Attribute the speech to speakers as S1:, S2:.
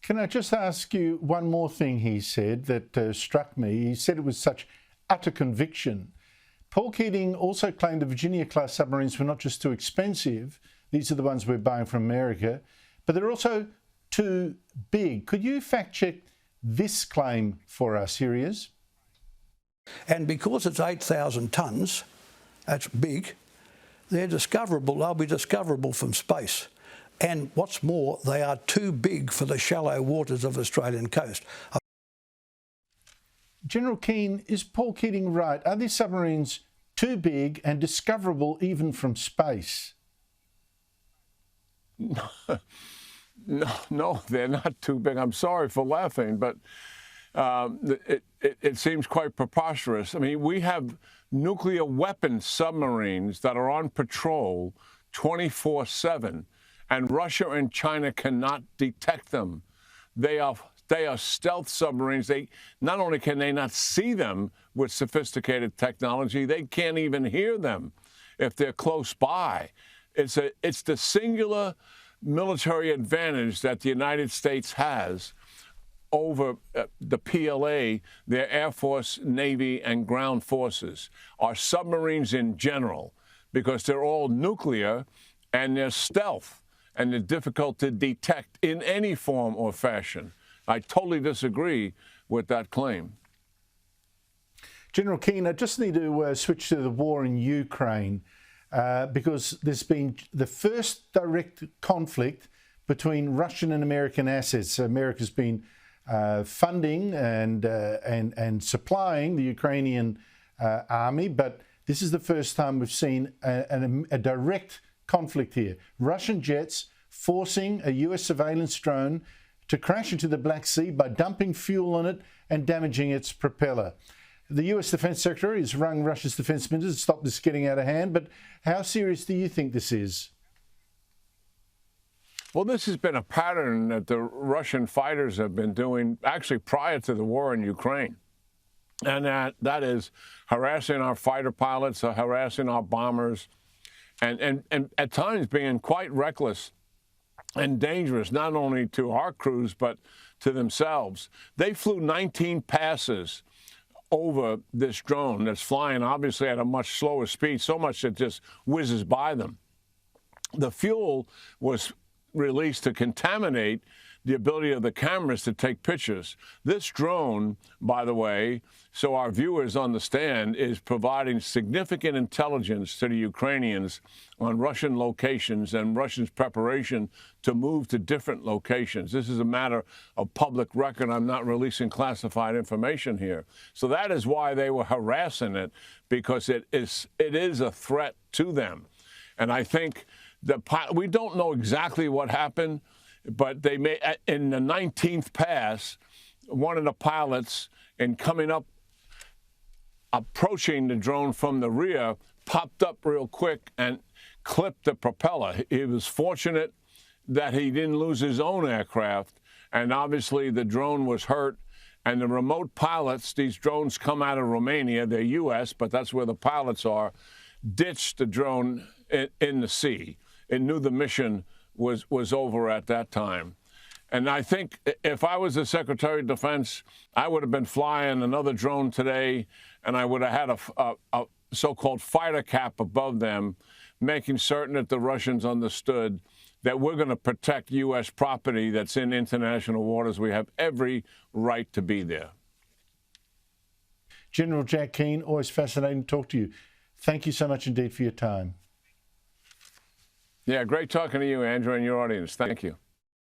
S1: Can I just ask you one more thing he said that struck me? He said it was such utter conviction. Paul Keating also claimed the Virginia-class submarines were not just too expensive, these are the ones we're buying from America, but they're also too big. Could you fact-check this claim for us? Here he is.
S2: And because it's 8,000 tonnes, that's big, they're discoverable, they'll be discoverable from space. And what's more, they are too big for the shallow waters of the Australian coast.
S1: General Keane, is Paul Keating right? Are these submarines too big and discoverable even from space?
S3: No, they're not too big. I'm sorry for laughing, but it seems quite preposterous. I mean, we have nuclear weapon submarines that are on patrol 24/7, and Russia and China cannot detect them. They are stealth submarines. Not only can they not see them with sophisticated technology, they can't even hear them if they're close by. It's the singular military advantage that the United States has over the PLA, their Air Force, Navy, and ground forces, are submarines in general, because they're all nuclear and they're stealth and they're difficult to detect in any form or fashion. I totally disagree with that claim.
S1: General Keane, I just need to switch to the war in Ukraine because there's been the first direct conflict between Russian and American assets. America's been funding and supplying the Ukrainian army, but this is the first time we've seen a direct conflict here. Russian jets forcing a US surveillance drone to crash into the Black Sea by dumping fuel on it and damaging its propeller. The US Defense Secretary has rung Russia's defense minister to stop this getting out of hand, but how serious do you think this is?
S3: Well, this has been a pattern that the Russian fighters have been doing actually prior to the war in Ukraine. And that is harassing our fighter pilots, harassing our bombers, and at times being quite reckless and dangerous, not only to our crews, but to themselves. They flew 19 passes over this drone that's flying obviously at a much slower speed, so much that it just whizzes by them. The fuel was released to contaminate the ability of the cameras to take pictures. This drone, by the way, so our viewers understand, is providing significant intelligence to the Ukrainians on Russian locations and Russians' preparation to move to different locations. This is a matter of public record. I'm not releasing classified information here. So that is why they were harassing it, because it is a threat to them. And I think we don't know exactly what happened, but they may, in the 19th pass, one of the pilots, in coming up, approaching the drone from the rear, popped up real quick and clipped the propeller. He was fortunate that he didn't lose his own aircraft, and obviously the drone was hurt. And the remote pilots, these drones come out of Romania, they're U.S., but that's where the pilots are, ditched the drone in the sea. It knew the mission was over at that time. And I think if I was the Secretary of Defense, I would have been flying another drone today, and I would have had a so-called fighter cap above them, making certain that the Russians understood that we're going to protect U.S. property that's in international waters. We have every right to be there.
S1: General Jack Keane, always fascinating to talk to you. Thank you so much indeed for your time.
S3: Yeah, great talking to you, Andrew, and your audience. Thank you.